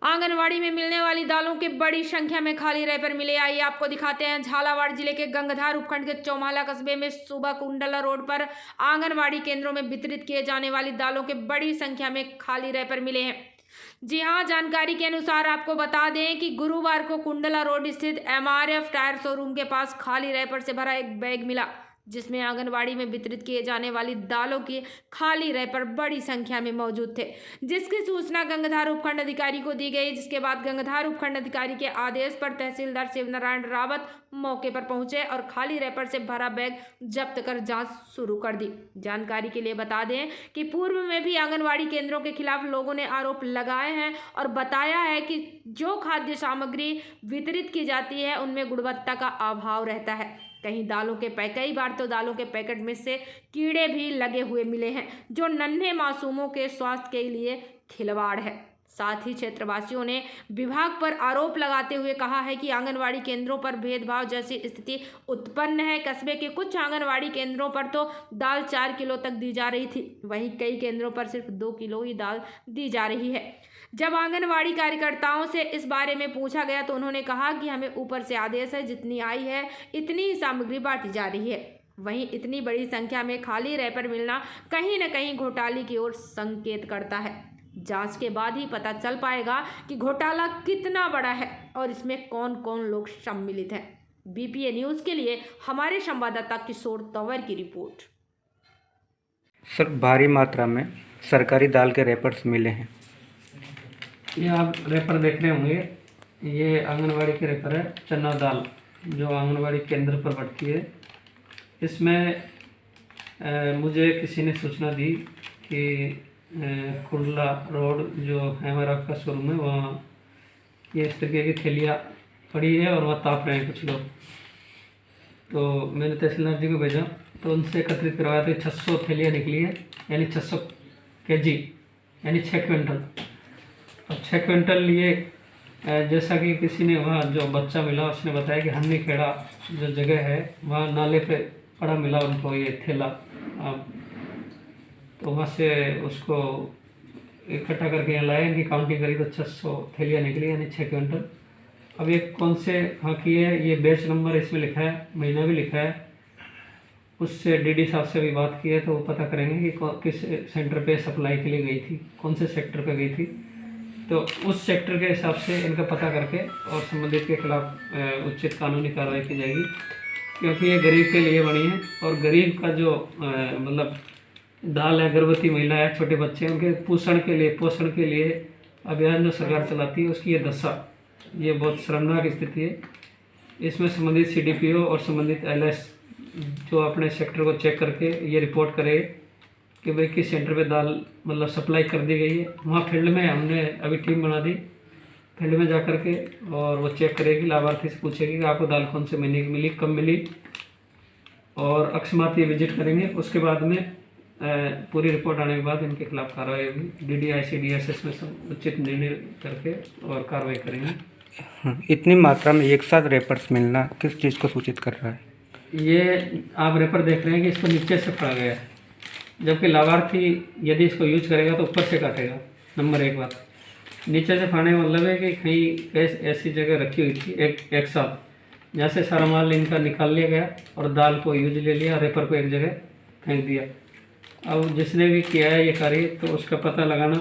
आंगनवाड़ी में मिलने वाली दालों के बड़ी संख्या में खाली रैपर मिले। आइए आपको दिखाते हैं। झालावाड़ जिले के गंगधार उपखंड के चौमाला कस्बे में सुबह कुंडला रोड पर आंगनवाड़ी केंद्रों में वितरित किए जाने वाली दालों के बड़ी संख्या में खाली रैपर मिले हैं। जी हां, जानकारी के अनुसार आपको बता दें कि गुरुवार को कुंडला रोड स्थित MRF टायर शोरूम के पास खाली रैपर से भरा एक बैग मिला, जिसमें आंगनवाड़ी में वितरित किए जाने वाली दालों के खाली रैपर बड़ी संख्या में मौजूद थे, जिसकी सूचना गंगधार उपखंड अधिकारी को दी गई। जिसके बाद गंगधार उपखंड अधिकारी के आदेश पर तहसीलदार शिवनारायण रावत मौके पर पहुंचे और खाली रैपर से भरा बैग जब्त कर जांच शुरू कर दी। जानकारी के लिए बता दें कि पूर्व में भी आंगनवाड़ी केंद्रों के खिलाफ लोगों ने आरोप लगाए हैं और बताया है कि जो खाद्य सामग्री वितरित की जाती है उनमें गुणवत्ता का अभाव रहता है। कई बार तो दालों के पैकेट में से कीड़े भी लगे हुए मिले हैं, जो नन्हे मासूमों के स्वास्थ्य के लिए खिलवाड़ है। साथ ही क्षेत्रवासियों ने विभाग पर आरोप लगाते हुए कहा है कि आंगनवाड़ी केंद्रों पर भेदभाव जैसी स्थिति उत्पन्न है। कस्बे के कुछ आंगनवाड़ी केंद्रों पर तो दाल 4 किलो तक दी जा रही थी, वहीं कई केंद्रों पर सिर्फ 2 किलो ही दाल दी जा रही है। जब आंगनवाड़ी कार्यकर्ताओं से इस बारे में पूछा गया तो उन्होंने कहा कि हमें ऊपर से आदेश है, जितनी आई है इतनी ही सामग्री बांटी जा रही है। वहीं इतनी बड़ी संख्या में खाली रैपर मिलना कहीं न कहीं घोटाले की ओर संकेत करता है। जांच के बाद ही पता चल पाएगा कि घोटाला कितना बड़ा है और इसमें कौन कौन लोग सम्मिलित हैं। BPA न्यूज़ के लिए हमारे संवाददाता किशोर तंवर की रिपोर्ट। सर, भारी मात्रा में सरकारी दाल के रैपर्स मिले हैं। ये आप रैपर देख रहे होंगे, ये आंगनवाड़ी के रैपर है। चना दाल जो आंगनवाड़ी केंद्र पर बढ़ती है, इसमें मुझे किसी ने सूचना दी कि कुंडला रोड जो MRF का शोरूम है, वहाँ ये इस तरीके की थैलियाँ पड़ी है और वहाँ ताप रहे हैं कुछ लोग। तो मैंने तहसीलदार जी को भेजा तो उनसे एकत्रित करवाया तो 600 थैलियाँ निकली है, यानी 600 kg, यानी 6 क्विंटल। और 6 क्विंटल लिए जैसा कि किसी ने वहाँ जो बच्चा मिला उसने बताया कि हन्नी खेड़ा जो जगह है वहाँ नाले पे पड़ा मिला उनको ये थैला। तो वहाँ से उसको इकट्ठा करके यहाँ लाए, इनकी काउंटिंग करी तो 600 थैलियाँ निकली, यानी 6 क्विंटल। अब ये कौन से हाँ की है, ये बैच नंबर इसमें लिखा है, महीना भी लिखा है। उससे DD साहब से भी बात की है तो वो पता करेंगे कि किस सेंटर पे सप्लाई के लिए गई थी, कौन से सेक्टर पे गई थी। तो उस सेक्टर के हिसाब से इनका पता करके और संबंधित के खिलाफ उचित कानूनी कार्रवाई की जाएगी, क्योंकि ये गरीब के लिए बनी है। और गरीब का जो मतलब दाल है, गर्भवती महिला है, छोटे बच्चे हैं, उनके पोषण के लिए अभियान जो सरकार चलाती है उसकी ये दशा, ये बहुत शर्मनाक स्थिति है। इसमें संबंधित CDPO और संबंधित LS जो अपने सेक्टर को चेक करके ये रिपोर्ट करे कि भाई किस सेंटर पे दाल मतलब सप्लाई कर दी गई है। वहाँ फील्ड में हमने अभी टीम बना दी, फील्ड में जा कर के और वो चेक करेगी, लाभार्थी से पूछेगी कि आपको दाल कौन से महीने की मिली, कब मिली, और अक्षमात ये विजिट करेंगे। उसके बाद में पूरी रिपोर्ट आने के बाद इनके खिलाफ कार्रवाई होगी। DD ICDS में सब उचित निर्णय करके और कार्रवाई करेंगे। इतनी मात्रा में एक साथ रैपर्स मिलना किस चीज़ को सूचित कर रहा है? ये आप रैपर देख रहे हैं कि इसको नीचे से पड़ा गया है, जबकि लाभार्थी यदि इसको यूज करेगा तो ऊपर से काटेगा। नंबर 1 बात, नीचे से फाड़ने का मतलब है कि कहीं ऐसी जगह रखी हुई थी एक साथ, जहाँ से सारा माल इनका निकाल लिया गया और दाल को यूज ले लिया, रेपर को एक जगह फेंक दिया। अब जिसने भी किया है ये कार्य तो उसका पता लगाना,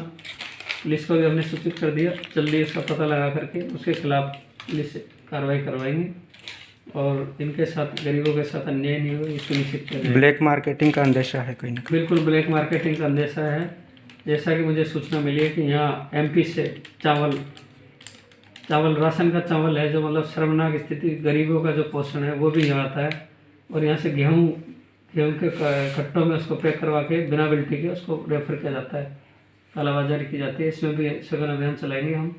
पुलिस को भी हमने सूचित कर दिया। जल्दी इसका पता लगा करके उसके खिलाफ पुलिस कार्रवाई करवाएंगे और इनके साथ गरीबों के साथ अन्याय नहीं हो, इसको निश्चित करेंगे। ब्लैक मार्केटिंग का अंदेशा है कहीं ना? बिल्कुल ब्लैक मार्केटिंग का अंदेशा है। जैसा कि मुझे सूचना मिली है कि यहाँ MP से चावल राशन का चावल है, जो मतलब शर्मनाक स्थिति, गरीबों का जो पोषण है वो भी यहाँ आता है। और यहाँ से गेहूँ के कट्टों में उसको पैक करवा के बिना बिल्टी के उसको रेफर किया जाता है, कालाबाजारी की जाती है। इसमें भी सघन अभियान चलाएंगे हम।